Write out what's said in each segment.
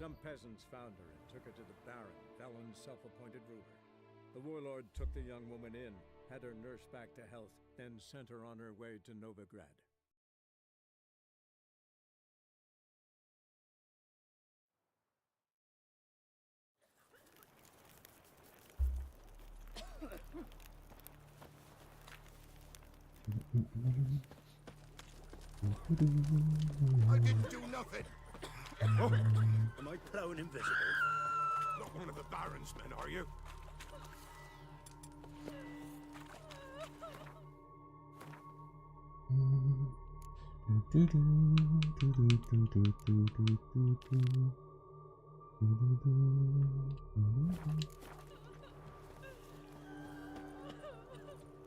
Some peasants found her and took her to the Baron, Velen's self-appointed ruler. The warlord took the young woman in, had her nursed back to health, then sent her on her way to Novigrad. I didn't do nothing. Oh, am I prone invisible? Not one of the Baron's men, are you?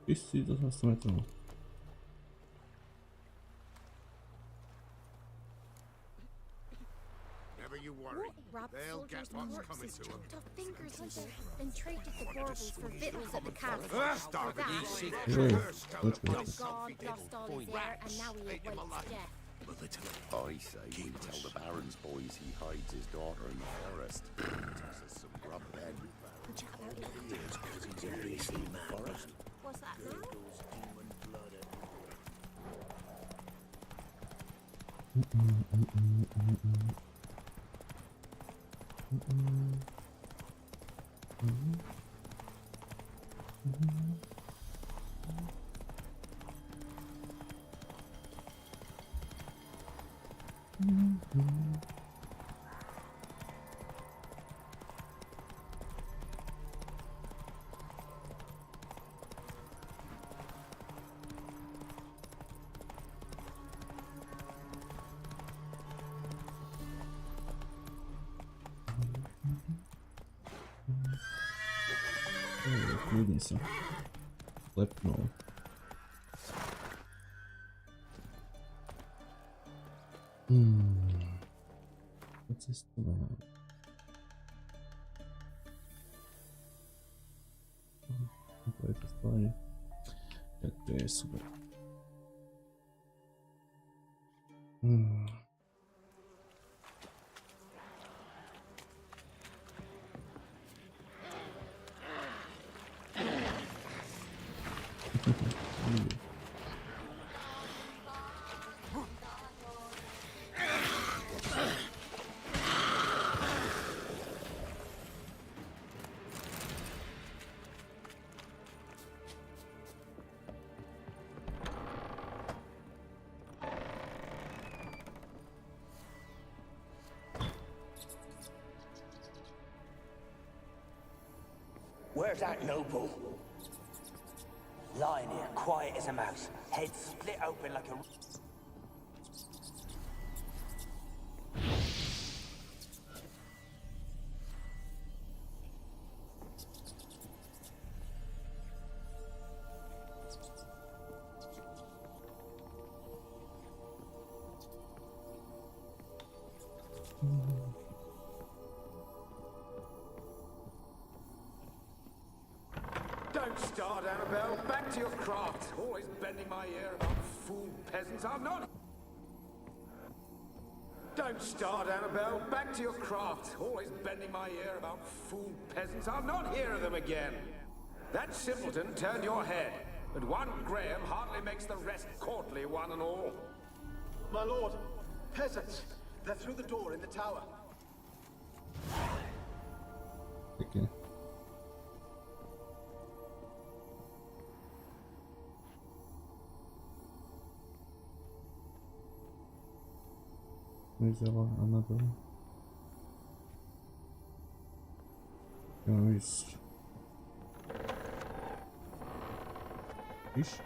Wszyscy do nas metru. Never you worry. They'll get what's coming to them. Tough fingers and shit, then traded the baubles for victuals at the castle. Starving For these that, secrets. Really? Curse tell them my no God selfie lost all diddle. his hair, and now he Ate him awaits alive. death. I say we tell the Baron's boys he hides his daughter in the forest. Toss us some grub then. We chat about it. Because he's a beastly man. What's that now? Kniednica. Lepnął. Przetestowałem. Testowanie. Jak to jest super. Where's that noble? Lying here, quiet as a mouse, head split open like a... Don't start, Annabelle. Back to your craft. Always bending my ear about fool peasants. I'm not... Don't start, Annabelle. Back to your craft. Always bending my ear about fool peasants. I'll not hear of them again. That simpleton turned your head, but one Graham hardly makes the rest courtly, one and all. My lord, peasants. They're through the door in the tower. Takie. No i działa, a na dole. No iść. Iść?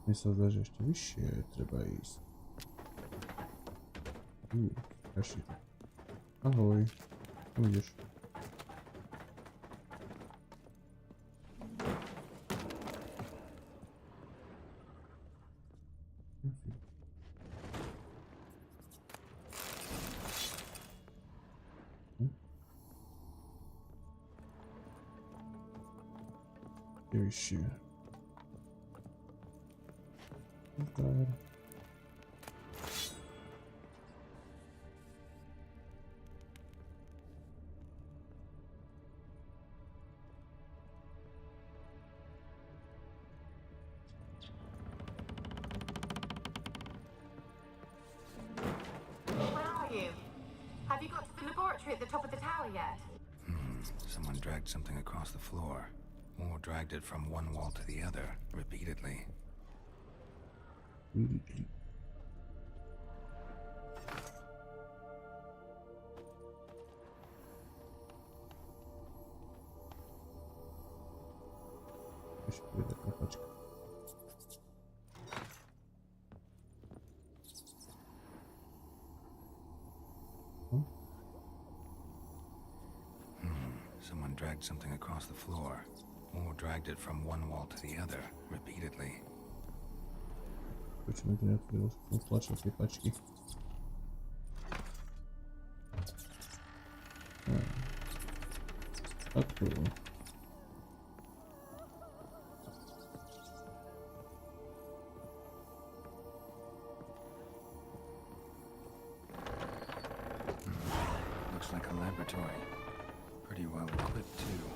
Nie sądzę, że jeszcze wyjście trzeba iść. Kashi. Ahoj. Tu idziesz. Oczywiście. Super. laboratory at the top of the tower yet? Someone dragged something across the floor. Or dragged it from one wall to the other, repeatedly. Someone dragged something across the floor. Or dragged it from one wall to the other, repeatedly. Почему ты не открыл флеш этой пачки? Открыл. Looks like a laboratory. Pretty well equipped, too.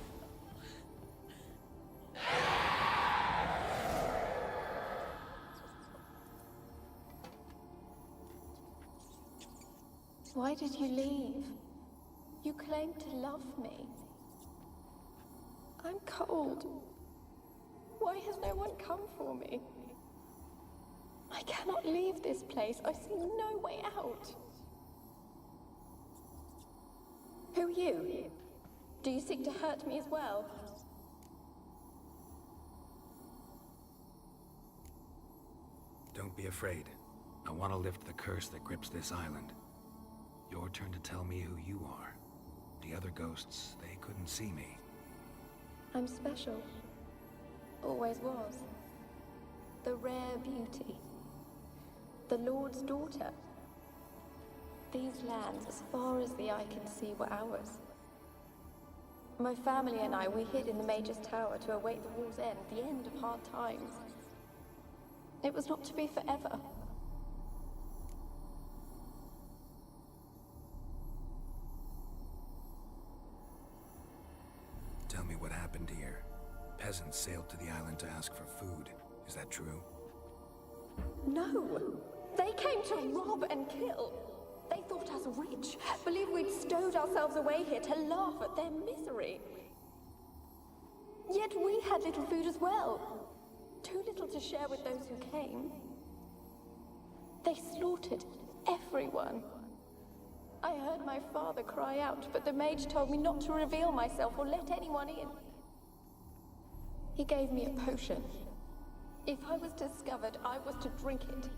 Why did you leave? You claimed to love me. I'm cold. Why has no one come for me? I cannot leave this place. I see no way out. Who are you? Do you seek to hurt me as well? Don't be afraid. I want to lift the curse that grips this island. Your turn to tell me who you are. The other ghosts, they couldn't see me. I'm special. Always was. The rare beauty. The Lord's daughter. These lands, as far as the eye can see, were ours. My family and I, we hid in the Major's Tower to await the war's end, the end of hard times. It was not to be forever. Tell me what happened here. Peasants sailed to the island to ask for food. Is that true? No! They came to rob and kill. They thought us rich, believed we'd stowed ourselves away here to laugh at their misery. Yet we had little food as well. Too little to share with those who came. They slaughtered everyone. I heard my father cry out, but the mage told me not to reveal myself or let anyone in. He gave me a potion. If I was discovered, I was to drink it.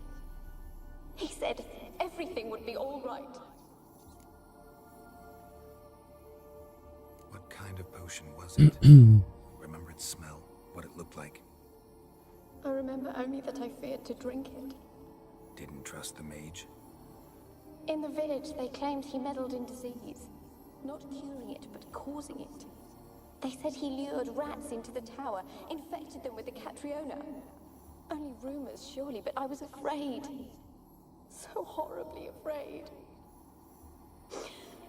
He said everything would be all right. What kind of potion was it? Remember its smell? What it looked like? I remember only that I feared to drink it. Didn't trust the mage? In the village, they claimed he meddled in disease. Not curing it, but causing it. They said he lured rats into the tower, infected them with the Catriona. Only rumors, surely, but I was afraid. So horribly afraid.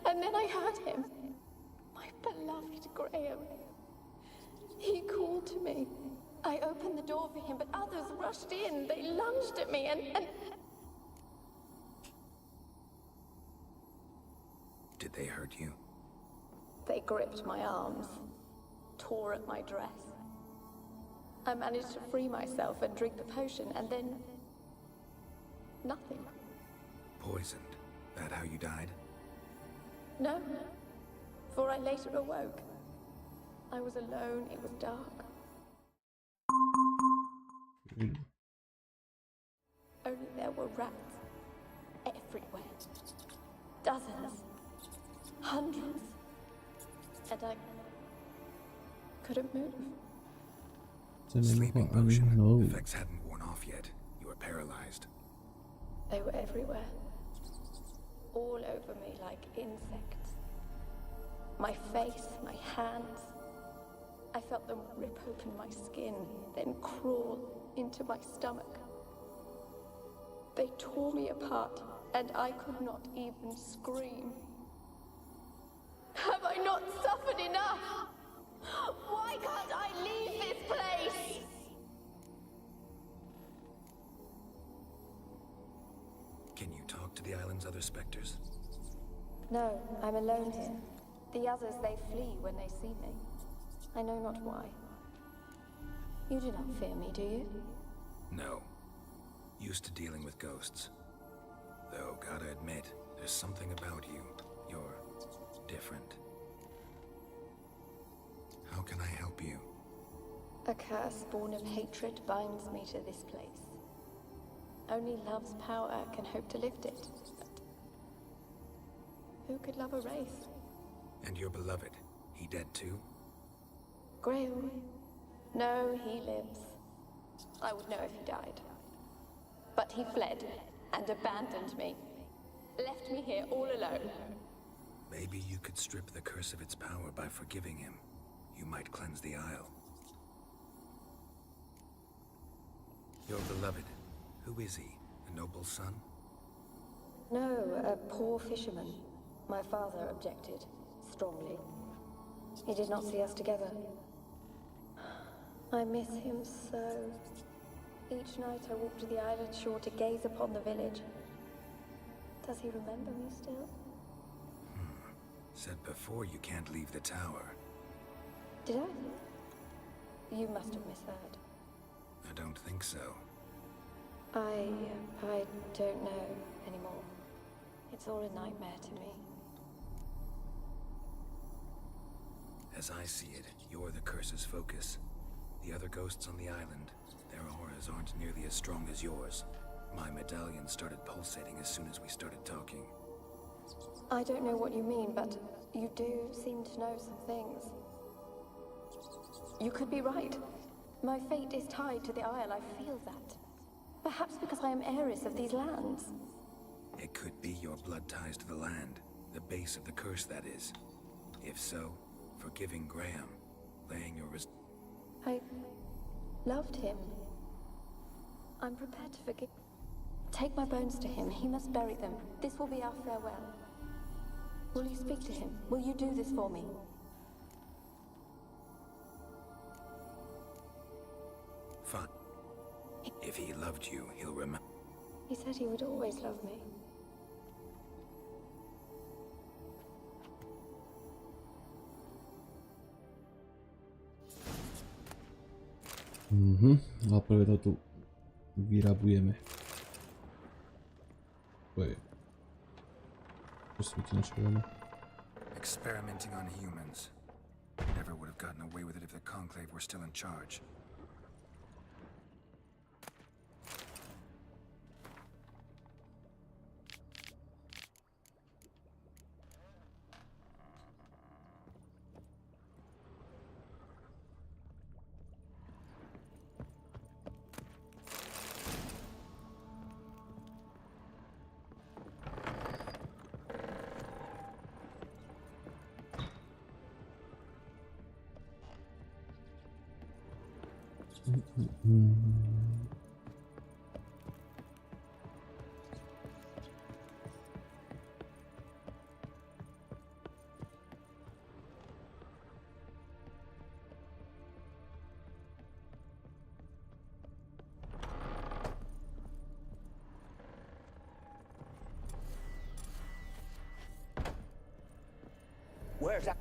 And then I heard him. My beloved Graham. He called to me. I opened the door for him, but others rushed in. They lunged at me and... Did they hurt you? They gripped my arms, tore at my dress. I managed to free myself and drink the potion, and then... nothing. Poisoned? That how you died? No, for I later awoke. I was alone, it was dark. Only there were rats everywhere. Dozens. Hundreds. And I couldn't move. Sleeping potion. Effects hadn't worn off yet. You were paralyzed. They were everywhere. All over me like insects. My face, my hands. I felt them rip open my skin, then crawl into my stomach. They tore me apart, and I could not even scream. Have I not suffered enough? Why can't I leave this place? Can you talk to the island's other specters? No, I'm alone here. The others, they flee when they see me. I know not why. You do not fear me, do you? No. Used to dealing with ghosts. Though, gotta admit, there's something about you. You're different. How can I help you? A curse born of hatred binds me to this place. Only love's power can hope to lift it. But who could love a wraith? And your beloved, he dead too? Grail? No, he lives. I would know if he died. But he fled and abandoned me. Left me here all alone. Maybe you could strip the curse of its power by forgiving him. You might cleanse the Isle. Your beloved, who is he? A noble son? No, a poor fisherman. My father objected, strongly. He did not see us together. I miss him so. Each night I walk to the island shore to gaze upon the village. Does he remember me still? Said before you can't leave the tower. Did I? You must have misheard. I don't think so. I don't know anymore. It's all a nightmare to me. As I see it, you're the curse's focus. The other ghosts on the island, their auras aren't nearly as strong as yours. My medallion started pulsating as soon as we started talking. I don't know what you mean, but you do seem to know some things. You could be right. My fate is tied to the Isle, I feel that. Perhaps because I am heiress of these lands. It could be your blood ties to the land, the base of the curse, that is. If so, forgiving Graham, laying your I loved him. I'm prepared to forgive. Take my bones to him. He must bury them. This will be our farewell. Will you speak to him? Will you do this for me? Fine. If he loved you, he'll remember. He said he would always love me. A prvé to tu vyrabujeme. Wait. Experimenting on humans. Never would have gotten away with it if the Conclave were still in charge. Where's that?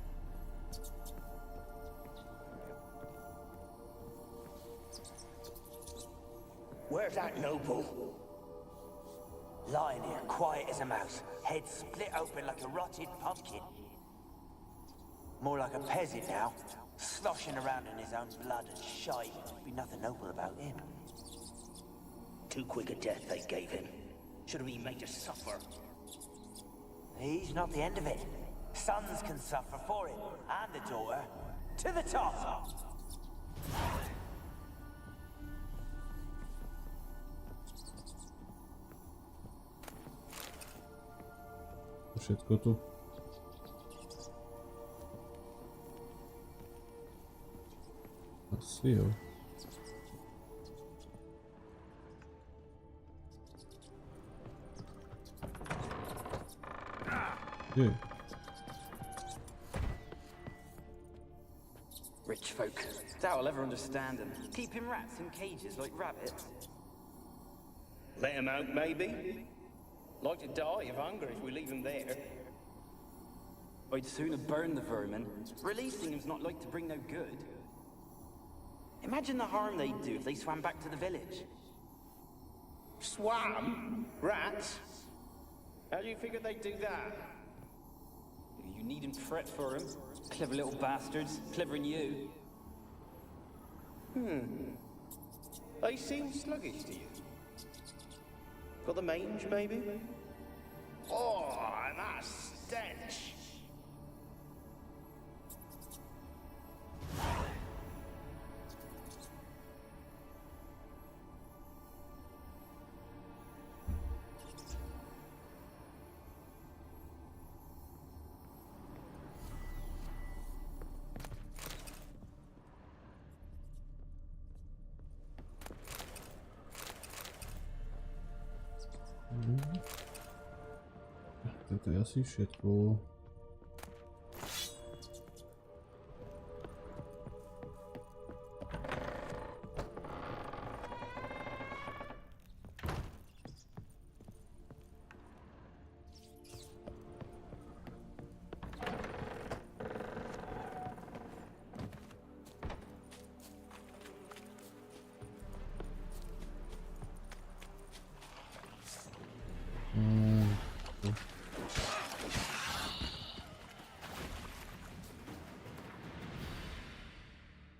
Where's that noble? Lying here, quiet as a mouse, head split open like a rotted pumpkin. More like a peasant now, sloshing around in his own blood and shite. Be nothing noble about him. Too quick a death they gave him. Should have been made to suffer. He's not the end of it. Sons can suffer for it, and the daughter. To the top! Wszystko tu. Seal. Yeah. Rich folk. Doubt I'll ever understand them. Keeping rats in cages like rabbits. Let them out, maybe? Like to die of hunger if we leave them there. I'd sooner burn the vermin. Releasing them's not like to bring no good. Imagine the harm they'd do if they swam back to the village. Swam? Rats? How do you figure they'd do that? You needn't fret for them. Clever little bastards. Clever than you. They seem sluggish to you. Got the mange, maybe? Oh, that stench! Toto je asi všetko.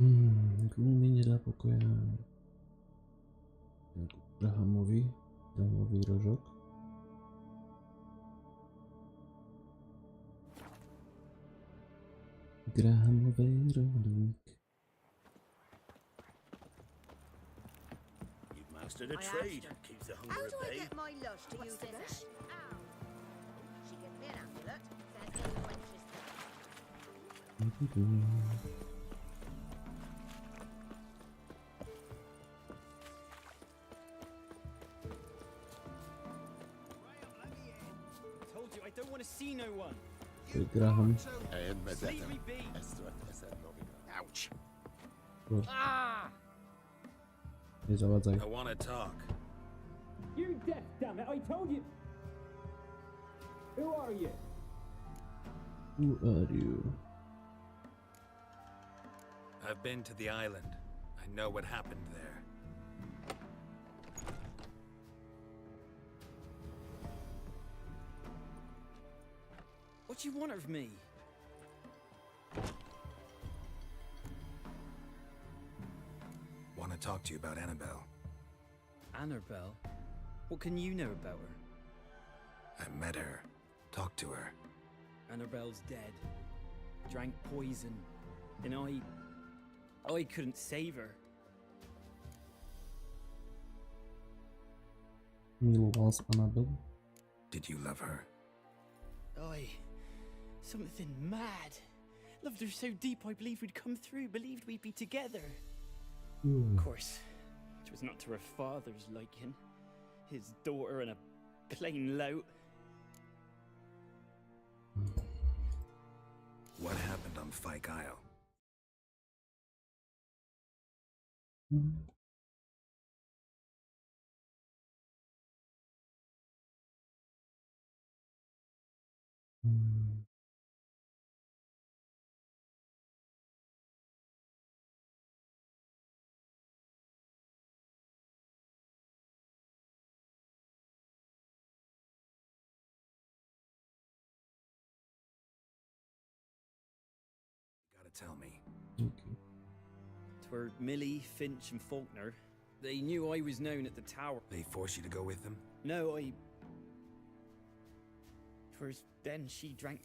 Nikomu mi nedá pokoja. Grahamový rožok. Grahamový rožok. You've mastered a trade. Keeps the hunger at bay. How do I get my lush to use this? Ow. She gives me an amulet. Says it quenches. I don't want to see no one. Graham. Leave me be. Ouch. Ah! Nie zawadzaj. I want to talk. You're deaf, damn it! I told you. Who are you? Who are you? I've been to the island. I know what happened there. What do you want of me? Want to talk to you about Annabelle. Annabelle? What can you know about her? I met her. Talked to her. Annabelle's dead. Drank poison. And I couldn't save her. Miloval z Annabelle? Did you love her? Something mad. Loved her so deep I believed we'd come through, believed we'd be together. Of course, it was not to her father's liking. His daughter and a plain lout. What happened on Fyke Isle? Tell me. Okay. Twere Millie, Finch, and Faulkner. They knew I was known at the tower. They forced you to go with them? No, Twas then she drank.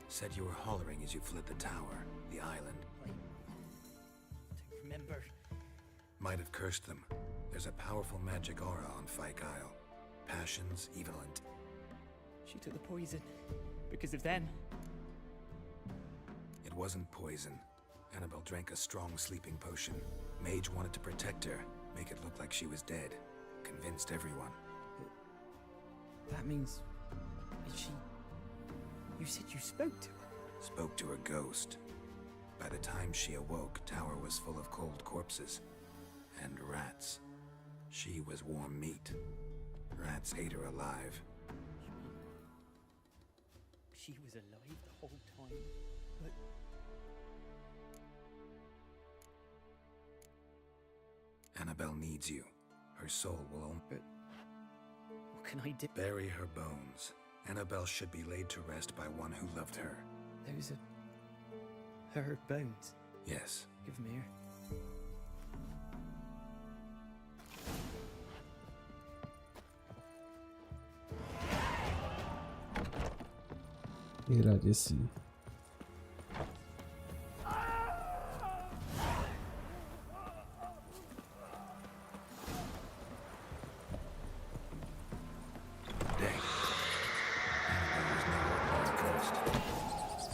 Said you were hollering as you fled the tower, the island. I don't remember. Might have cursed them. There's a powerful magic aura on Fyke Isle. Passions, evil, and... She took the poison. Because of them. It wasn't poison. Annabelle drank a strong sleeping potion. Mage wanted to protect her, make it look like she was dead. Convinced everyone. That means... She... You said you spoke to her? Spoke to a ghost. By the time she awoke, tower was full of cold corpses. And rats. She was warm meat. Rats ate her alive. She was alive the whole time, but... Annabelle needs you. Her soul will only... But... what can I do? Bury her bones. Annabelle should be laid to rest by one who loved her. Those are... her bones? Yes. Give them here. Agradeci.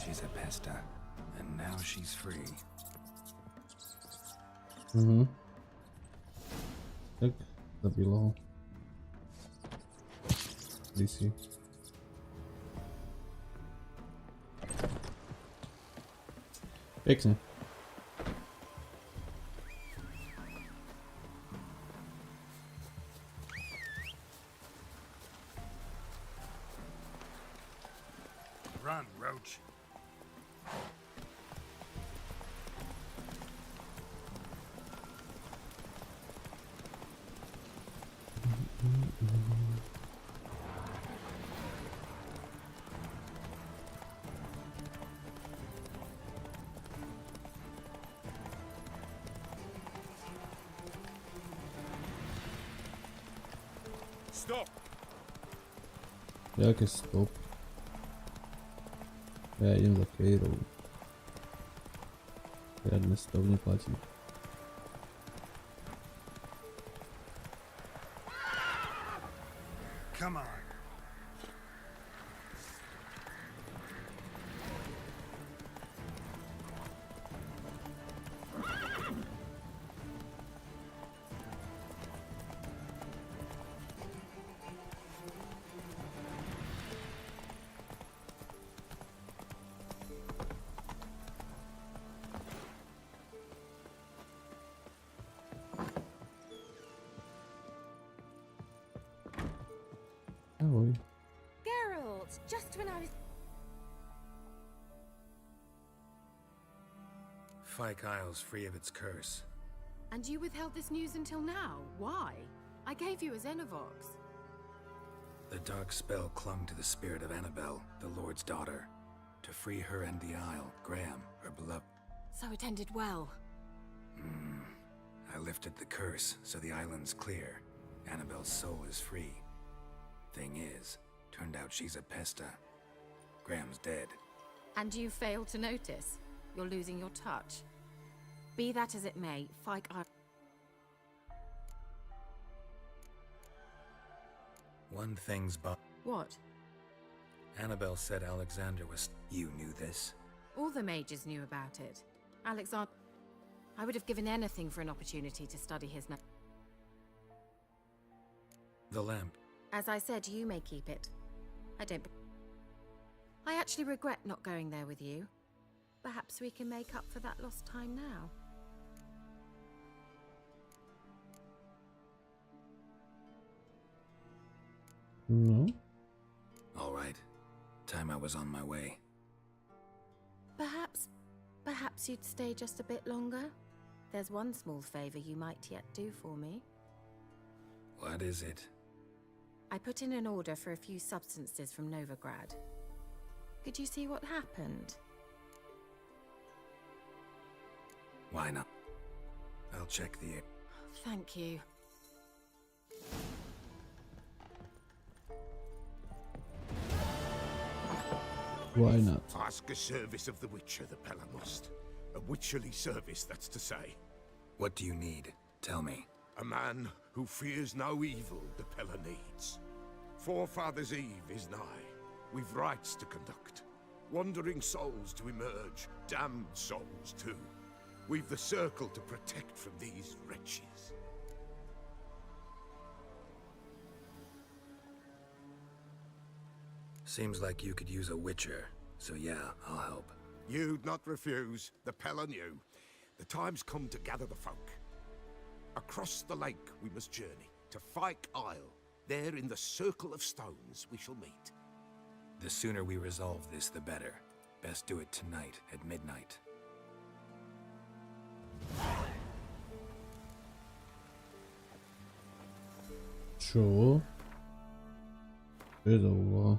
She's a pesta, and now she's free. Tak, zabilo ho. Kdysi. Pěkně. Run, Roach. Stop. Jaké stop? Já jdem za Kejrou. Já dnes to neplatí. Come on. Ahoj. Geralt, just when I was... Fyke Isle's free of its curse. And you withheld this news until now? Why? I gave you a Xenovox. The dark spell clung to the spirit of Annabelle, the Lord's daughter. To free her and the Isle, Graham, her beloved... So it ended well. I lifted the curse, so the island's clear. Annabelle's soul is free. Thing is, turned out she's a pesta. Graham's dead. And you failed to notice? You're losing your touch. Be that as it may, Fyke Isle... One thing's What? Annabelle said Alexander was... You knew this? All the mages knew about it. Alexander... I would have given anything for an opportunity to study his... The lamp. As I said, you may keep it. I don't... I actually regret not going there with you. Perhaps we can make up for that lost time now. No. All right. Time I was on my way. Perhaps you'd stay just a bit longer? There's one small favor you might yet do for me. What is it? I put in an order for a few substances from Novigrad. Could you see what happened? Why not? I'll check the... Thank you. Why not? Ask a service of the Witcher, the Pella must. A witcherly service, that's to say. What do you need? Tell me. A man who fears no evil the Pella needs. Forefathers' Eve is nigh. We've rites to conduct. Wandering souls to emerge. Damned souls, too. We've the circle to protect from these wretches. Seems like you could use a witcher. So yeah, I'll help. You'd not refuse. The Pella knew. The time's come to gather the folk. Across the lake we must journey, to Fyke Isle. There in the circle of stones we shall meet. The sooner we resolve this, the better. Best do it tonight at midnight. Čo? Čo je za úloha?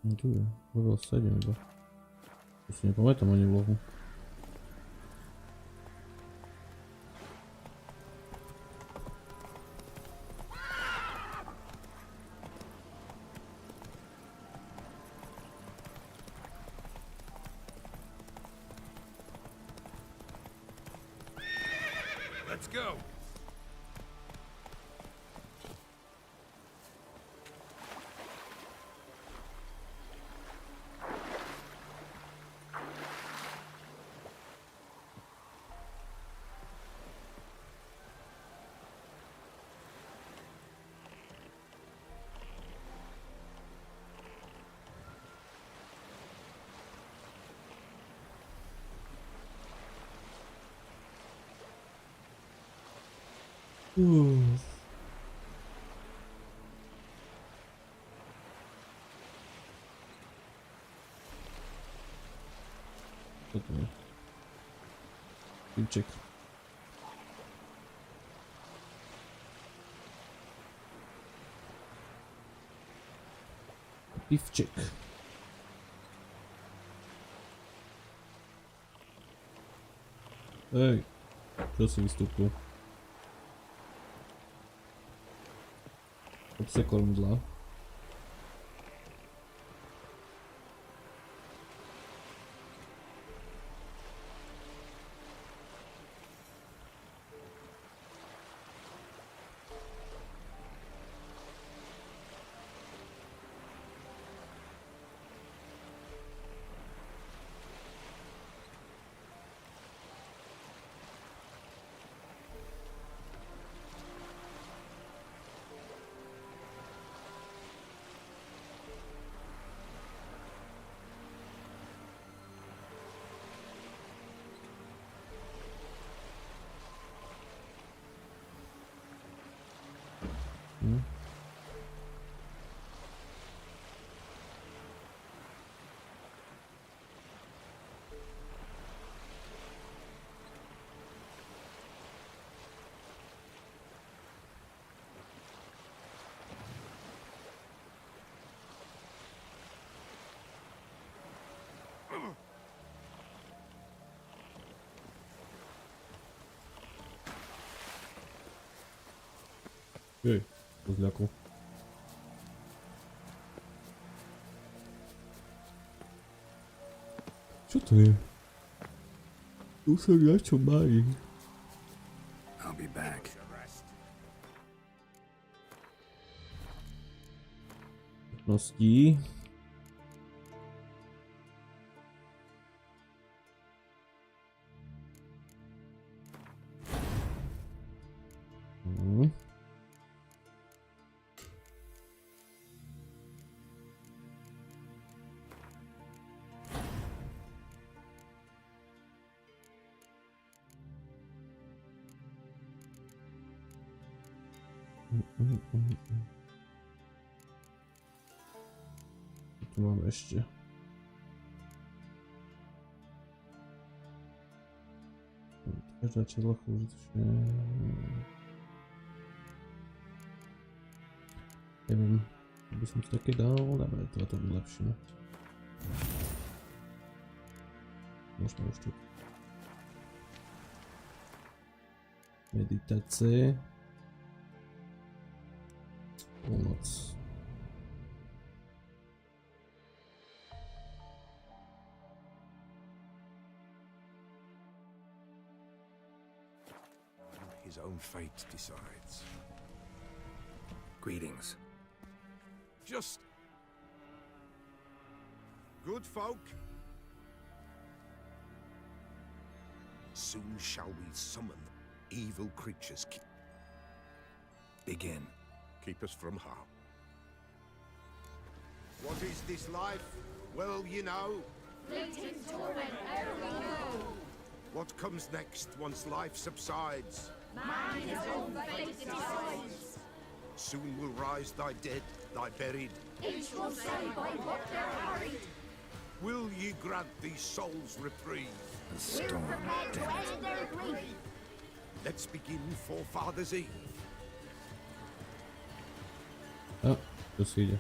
No tu je, level 7 iba. To si nepamätám ani úlohu. Let's go. Co to je? Pilček. Piwczyk. Ej, co si vystúpil? Obce kormidla. Ej, kozľaku. Čo to je? Tu sa niečo marí. I'll be back. Schopnosti. Tu mám ešte. Každá čerlacha užitočne. Neviem, by som to také dal, dobre, to vylepšíme. Možno už tu. Meditácie. Pomoc. His own fate decides. Greetings. Just good folk. Soon shall we summon evil creatures. Begin. Keep us from harm. What is this life? Well, you know. Fleeting torment, ere we know. What comes next once life subsides? Man his own fate decides. Soon will rise thy dead, thy buried. Each will say by what they're harried. Will ye grant these souls reprieve? The storm To dead. end their grief. Let's begin Forefathers' Eve. A, tu se idzie.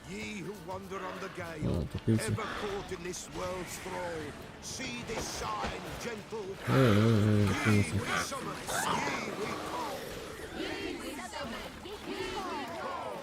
Ye who wander on the A, gale, to pilcy. ever caught in this world's thrall, see this sign, gentle. Pilcy. We summon, ye we call.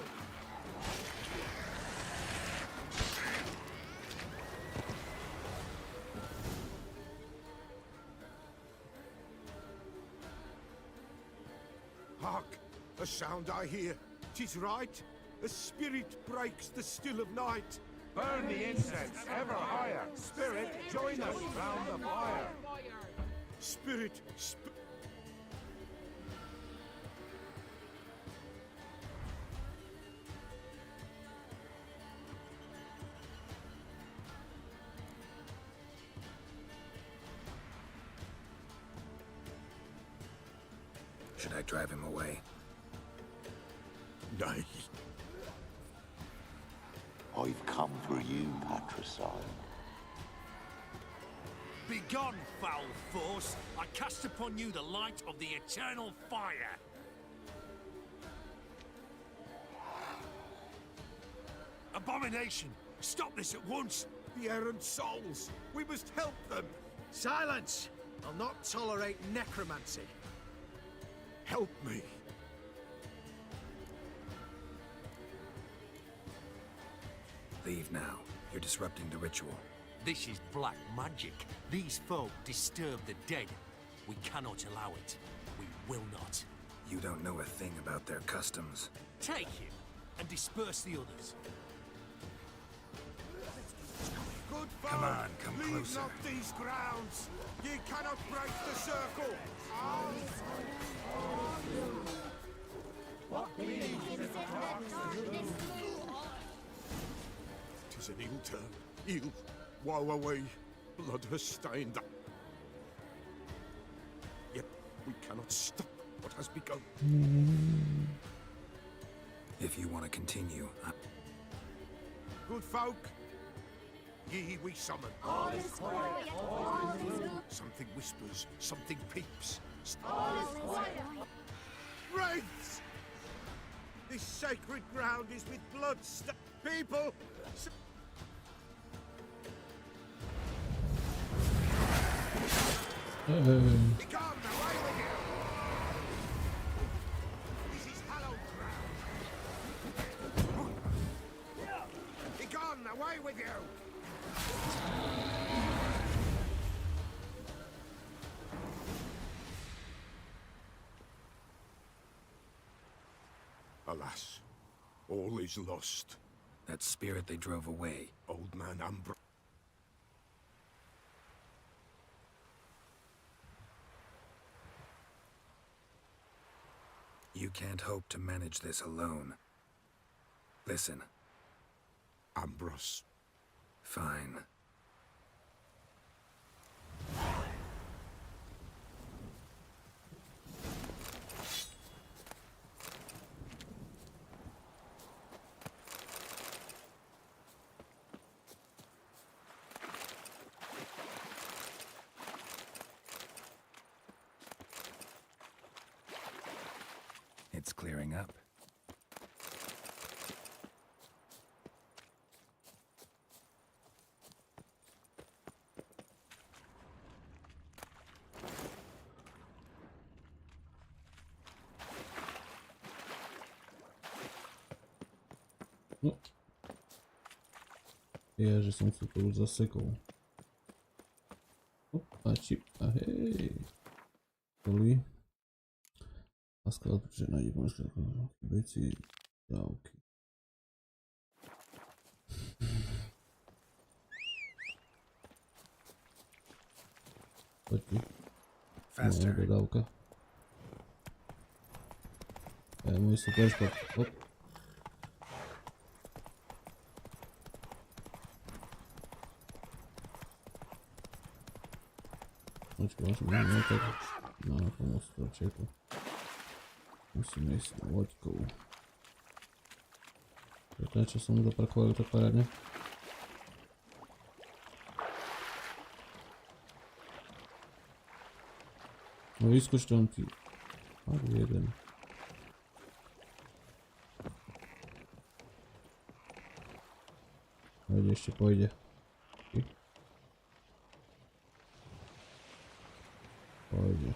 Hark, a sound I hear. 'Tis right. A spirit breaks the still of night. Burn the incense ever higher. Spirit, join us round the fire. Spirit, Should I drive him away? Nay. I've come for you, patricide. Begone, foul force! I cast upon you the light of the eternal fire! Abomination! Stop this at once! The errant souls! We must help them! Silence! I'll not tolerate necromancy. Help me! Leave now. You're disrupting the ritual. This is black magic. These folk disturb the dead. We cannot allow it. We will not. You don't know a thing about their customs. Take him and disperse the others. Good folk, Come on, come leave closer. not these grounds! Ye cannot break the circle! Tis an ill turn. Ill. Woe away. Blood has stained that. Yet we cannot stop what has begun. If you want to continue, Good folk, ye we summon. All is quiet. All is good. Something whispers, something peeps. All is quiet. Wraiths! This sacred ground is with blood people! Begone, away with you! This is hallowed ground! Begone, away with you! Alas, all is lost. that spirit they drove away. Old man Umbra. You can't hope to manage this alone. Listen. Ambrose. Fine. It's clearing up. No. Że są co to już zasykał. Opa, cipka, hej. Poli. Paska odczyna i bądź byci działki. Chodźcie. Moja dodałka. Mój super spot. Op. Môžeme tak na pomoc tročeku. Musíme ísť loďkou. To čo som doparkoval tak parádne. No vyskúšte on ty. Jeden. Pojde, ešte pôjde. Pôjde.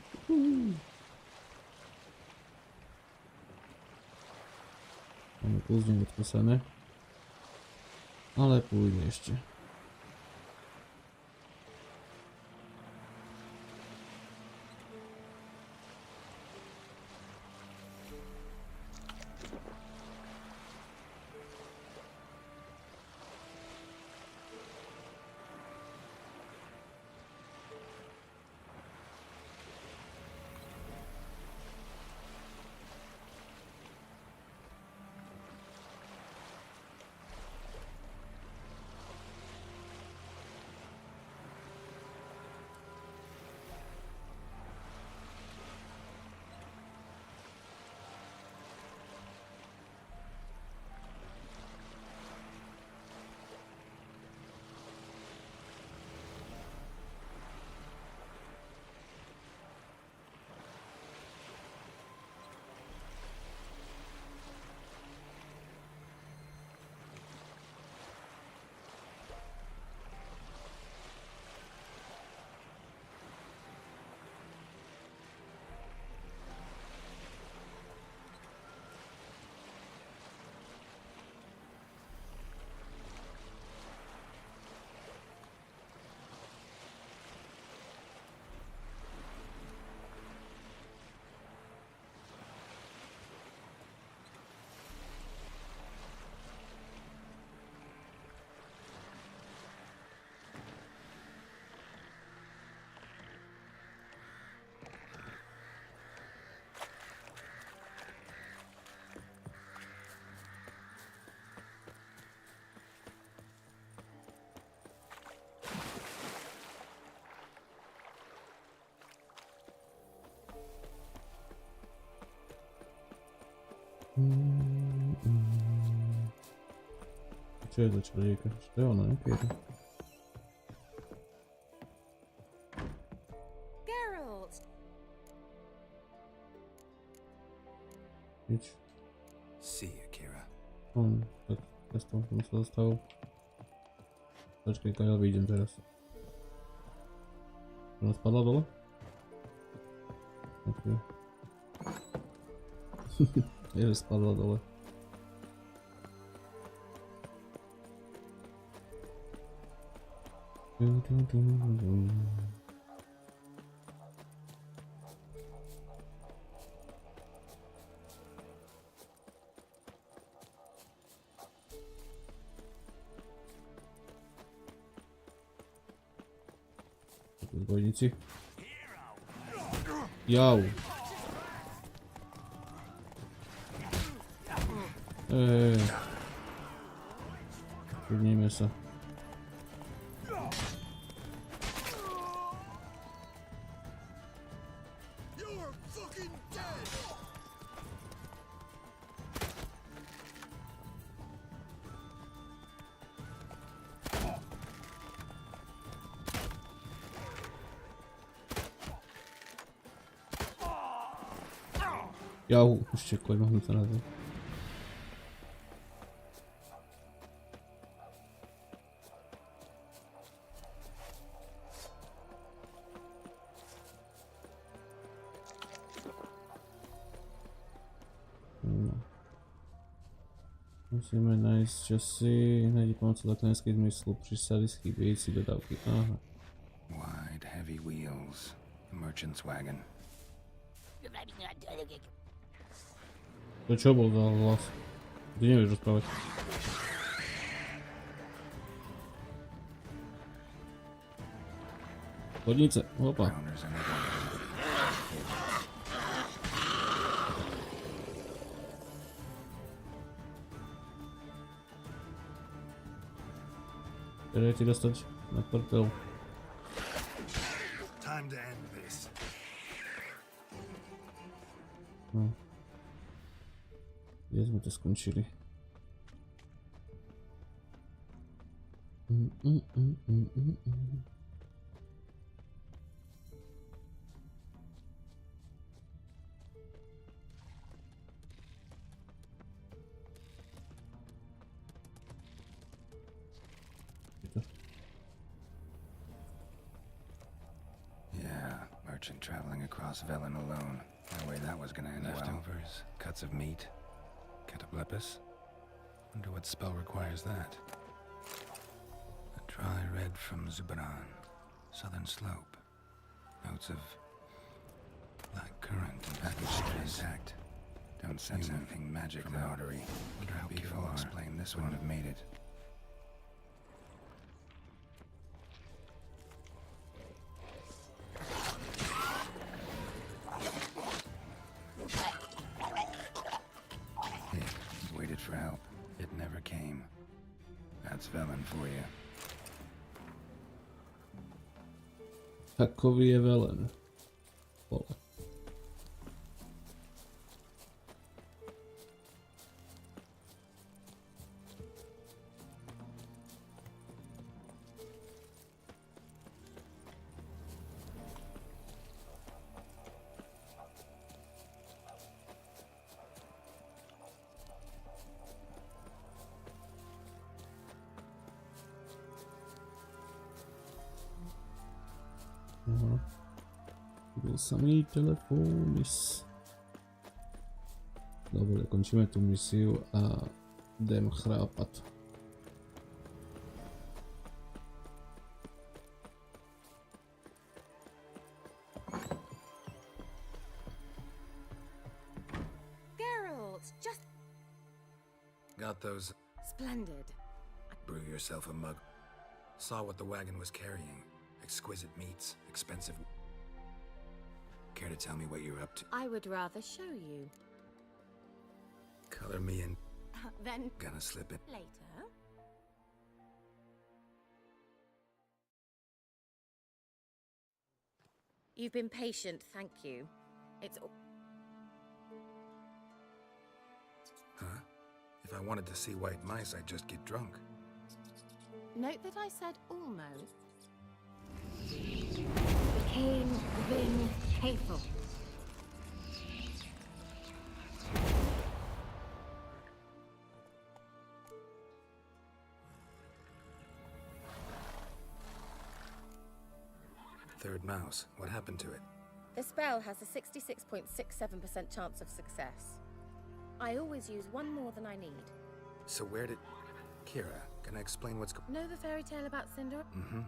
Máme kúznik odkusané. Ale pôjde ešte. Čo je za človeka? Čo je ono, nejaké? Geralt! Nič. See you, Kira. Tak ja som sa zastavil. Počkej, kaďal vyjdem teraz. Ona spadla dole? Ok. Je, že spadla dole. Zbojníci. Jau. Podnijme sa. Jau, ešte koľko mám to nazvať. Musíme nájsť časy, nájdi pomocou latinských zmyslu, prisali chybějící dodávky. Aha. Wide, heavy wheels. A merchant's wagon. To čo bol za hlas? Ty nevieš rozprávať. Chodnice, opa. Treba ti dostať na portel. time to end this. No. Kde sme to skončili? Yeah, merchant traveling across Velen alone. No way that was gonna end well. Leftovers, cuts of meat, cataplepis. Wonder what spell requires that. A dry red from Zubran, southern slope. Notes of black current and package intact. Don't sense anything magic from an artery. Wonder how people will explain this wouldn't have made it. Waited for help. It never came. That's Velen for you. Takový je Velen. Vole. Byl samý telefonis. Dobre, končíme tú misiu a jdem chrápat. Geralt, just Got those. splendid. Brew yourself a mug. Saw what the wagon was carrying. Exquisite meats, expensive. Care to tell me what you're up to? I would rather show you. Color me in. Then Gonna slip it. later. You've been patient, thank you. It's Huh? If I wanted to see white mice, I'd just get drunk. Note that I said almost. Became Vin Hateful. Third mouse. What happened to it? The spell has a 66.67% chance of success. I always use one more than I need. So where did... Kira, can I explain what's Know the fairy tale about Cinder? Mm-hmm.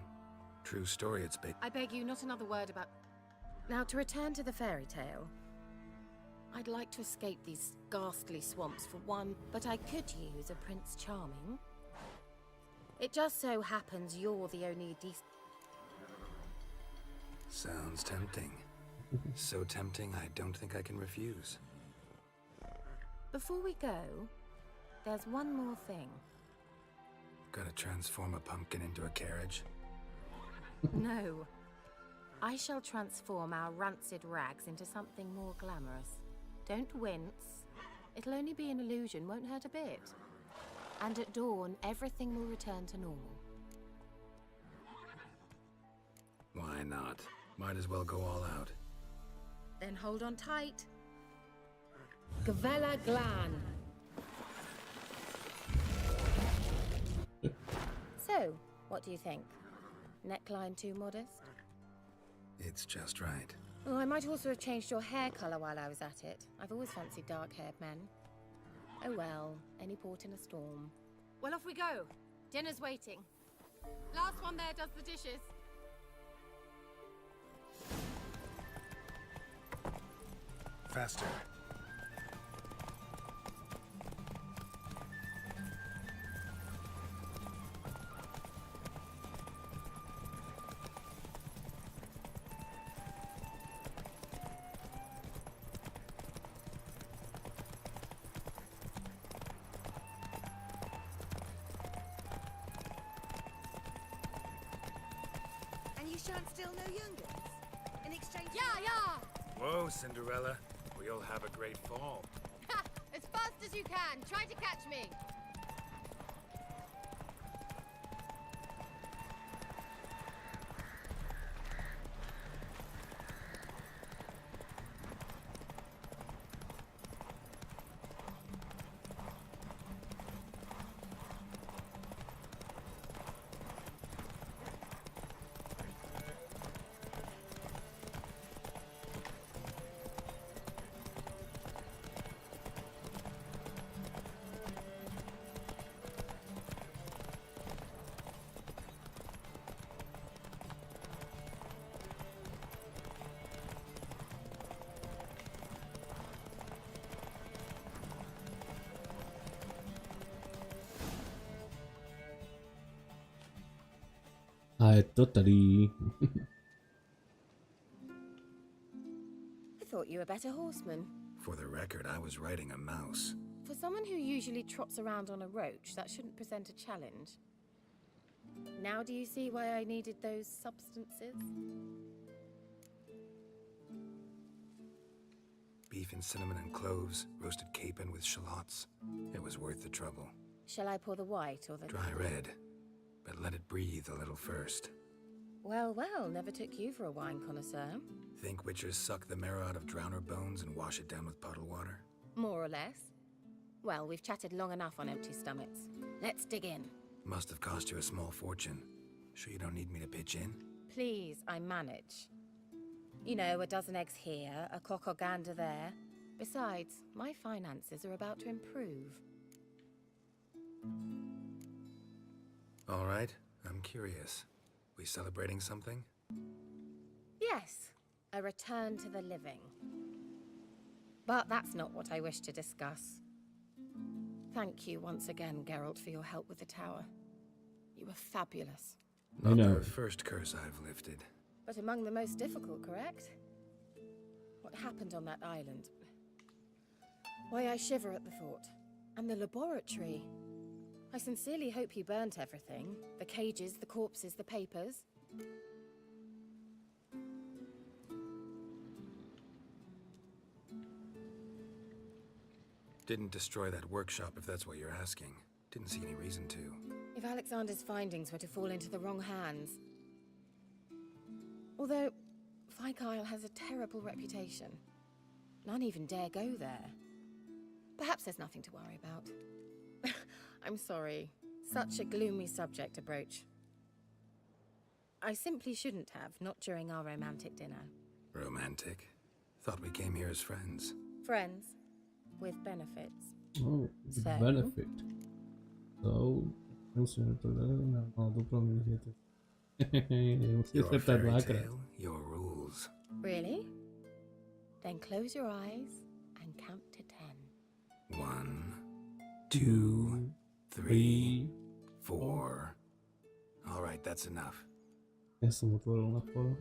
True story, it's big. I beg you, not another word about... Now, to return to the fairy tale. I'd like to escape these ghastly swamps for one, but I could use a Prince Charming. It just so happens you're the only decent... Sounds tempting. So tempting, I don't think I can refuse. Before we go, there's one more thing. Gotta transform a pumpkin into a carriage? No. I shall transform our rancid rags into something more glamorous. Don't wince. It'll only be an illusion, won't hurt a bit. And at dawn, everything will return to normal. Why not? Might as well go all out. Then hold on tight. Gavella Glan. So, what do you think? Neckline too modest? It's just right. Oh, I might also have changed your hair colour while I was at it. I've always fancied dark-haired men. Oh well, any port in a storm. Well, off we go. Dinner's waiting. Last one there does the dishes. Faster. And you shan't still no younger? exchange. Yeah. Whoa, Cinderella. We'll have a great fall. Ha! As fast as you can. Try to catch me. A je to tady. I thought you were a better horseman. For the record, I was riding a mouse. For someone who usually trots around on a roach, that shouldn't present a challenge. Now do you see why I needed those substances? Beef and cinnamon and cloves, roasted capon with shallots. It was worth the trouble. Shall I pour the white or the... Dry red, but let it breathe a little first. Well, never took you for a wine connoisseur. Think witchers suck the marrow out of drowner bones and wash it down with puddle water? More or less. Well, we've chatted long enough on empty stomachs. Let's dig in. Must have cost you a small fortune. Sure you don't need me to pitch in? Please, I manage. You know, a dozen eggs here, a cock or gander there. Besides, my finances are about to improve. All right, I'm curious. We celebrating something? Yes, a return to the living. But that's not what I wish to discuss. Thank you once again, Geralt, for your help with the tower. You were fabulous. Not the first curse I've lifted. But among the most difficult, correct? What happened on that island? Why, I shiver at the thought. And the laboratory. I sincerely hope you burnt everything. The cages, the corpses, the papers. Didn't destroy that workshop, if that's what you're asking. Didn't see any reason to. If Alexander's findings were to fall into the wrong hands... Although, Fyke Isle has a terrible reputation. None even dare go there. Perhaps there's nothing to worry about. I'm sorry. Such a gloomy subject to broach. I simply shouldn't have, not during our romantic dinner. Romantic? Thought we came here as friends. Friends. With benefits. Oh, with benefit. So, Your fairy tale, your rules. Really? Then close your eyes and count to 10. 1, 2, 3, 4. All right, that's enough. Ja sam otvoril na polo.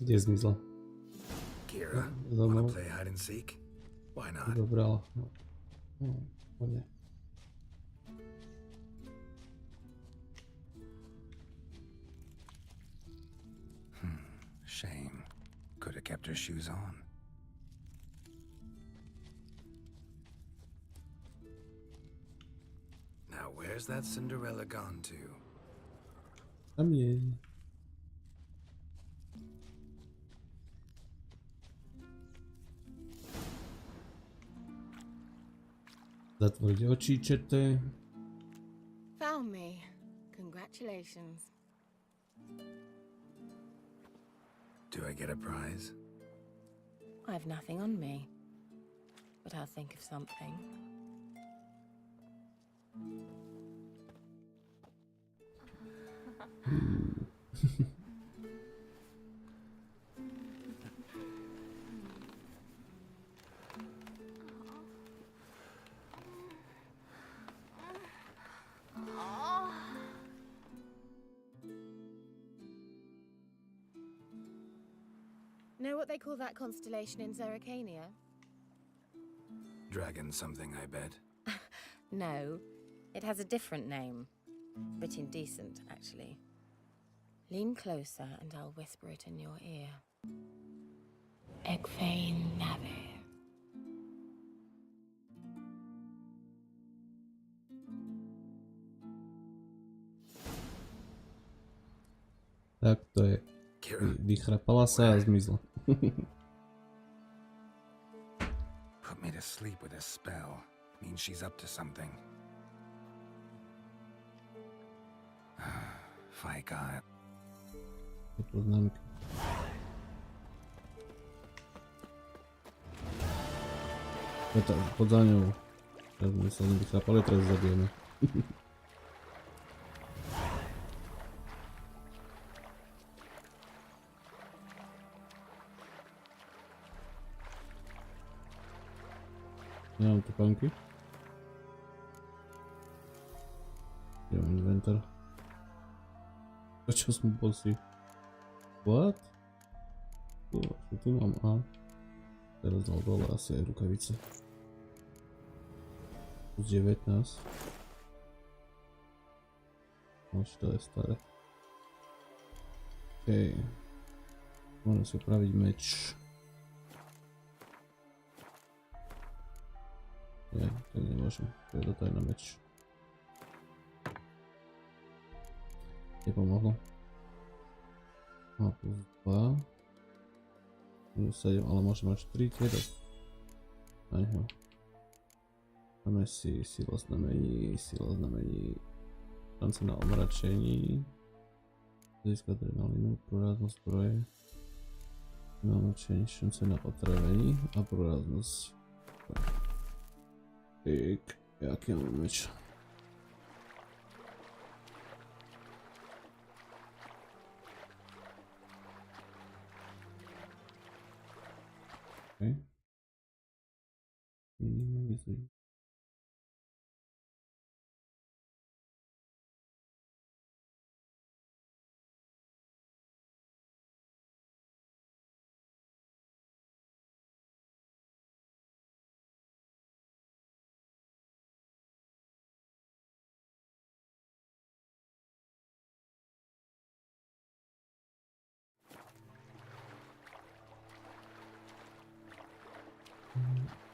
Kde je zmizla? Kira, wanna play hide and seek? Why not? Dobrala. Poďme. Shame. Could have kept her shoes on. Now where's that Cinderella gone to? Tam je. Zatvoriť očíčete. Found me. Congratulations. Do I get a prize? I have nothing on me. But I'll think of something. Know what they call that constellation in Zerrikania? Dragon something, I bet. No, it has a different name. A bit indecent, actually. Lean closer and I'll whisper it in your ear. Egfain Nave. Tak to je. Vychrapala sa a zmizla. Put me to sleep with a spell. Means she's up to something. Fajka. Poznámky. Pod za ňou. Teraz my sa nevychrapali, teraz zabijeme. Nemám topánky. Ja mám inventar. Čo som bol si? What? Čo tu mám? A teraz dal dole asi aj rukavice. Plus 19. Nož to je staré. Okej. Môžem si upraviť meč. Nie, tak nemôžem. To je dotaj na meč. Nepomohlo. Má plus 2. Minus 7, ale môžem mať 4 teda. Ajho. Máme si sila znamení. Šance na omračení. Získať adrenalínu, proráznosť zbroje. Na omračení, šance na otravení a proráznosť. Tak, jaký mám meč? Okay. Minimalizuj.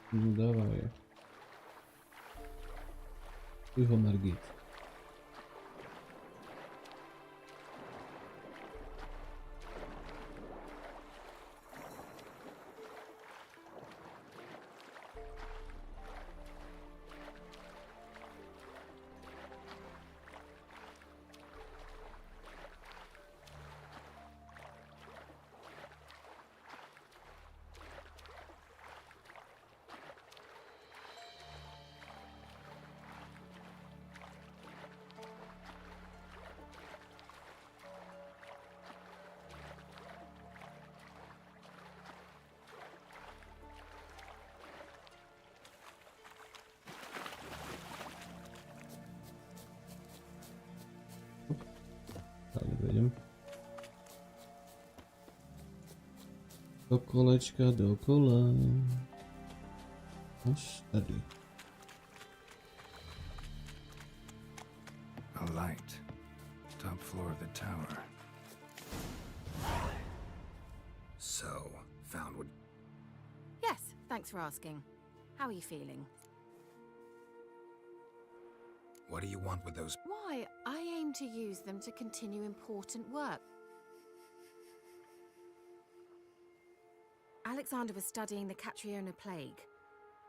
No dawaj. Cicho Margit. Idem. Do kolečka, dokola. Až tady. A light. Top floor of the tower. So, found what... Yes, thanks for asking. How are you feeling? What do you want with those... Why, I aim to use them to continue important work. Alexander was studying the Catriona plague.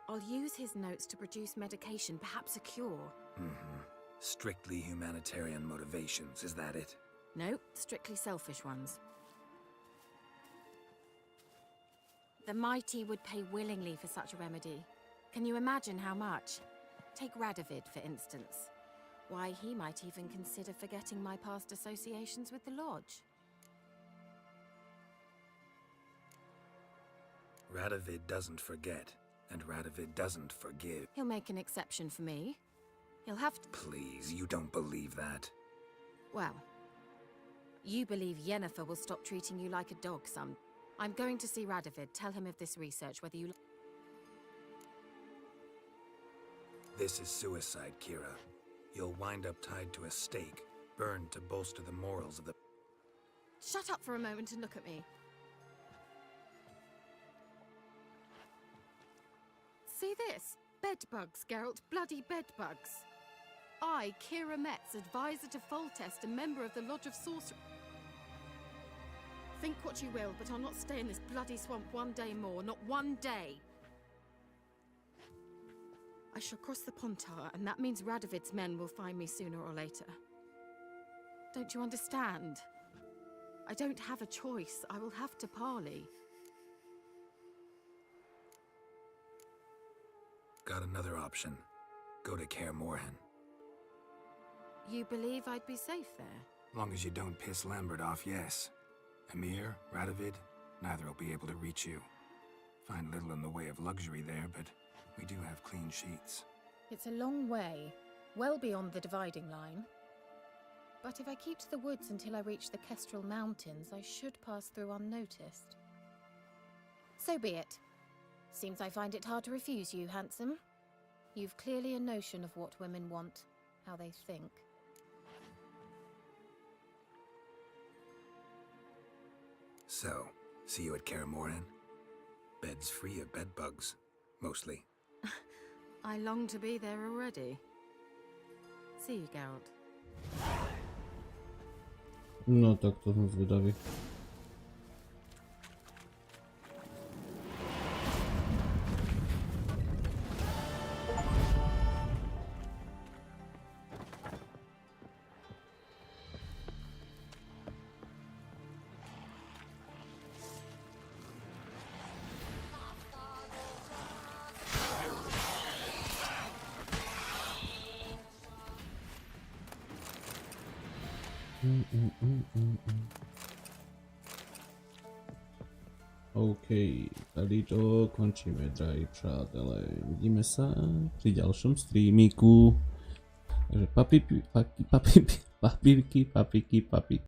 I'll use his notes to produce medication, perhaps a cure. Mm-hmm. Strictly humanitarian motivations, is that it? No, strictly selfish ones. The mighty would pay willingly for such a remedy. Can you imagine how much? Take Radovid, for instance. Why, he might even consider forgetting my past associations with the Lodge. Radovid doesn't forget, and Radovid doesn't forgive. He'll make an exception for me. He'll have to... Please, you don't believe that. Well, you believe Yennefer will stop treating you like a dog, son. I'm going to see Radovid, tell him of this research, whether you... This is suicide, Kira. You'll wind up tied to a stake, burned to bolster the morals of the... shut up for a moment and look at me. See this? Bedbugs, Geralt. Bloody bedbugs. I, Kira Metz, advisor to Foltest, a member of the Lodge of Sorcery. Think what you will, but I'll not stay in this bloody swamp one day more. Not one day. I shall cross the Pontar, and that means Radovid's men will find me sooner or later. Don't you understand? I don't have a choice. I will have to parley. Got another option. Go to Kaer Morhen. You believe I'd be safe there? Long as you don't piss Lambert off, yes. Emir, Radovid, neither will be able to reach you. Find little in the way of luxury there, but we do have clean sheets. It's a long way, well beyond the dividing line. But if I keep to the woods until I reach the Kestrel Mountains, I should pass through unnoticed. So be it. Seems I find it hard to refuse you, handsome. You've clearly a notion of what women want, how they think. So, see you at Kaer Morhen? Beds free of bedbugs, mostly. I long to be there already. See you, Geralt. No tak to nas wydawi. Okej, tady to končíme, drahí přátelé. Vidíme se při dalším streamiku. Takže papiky.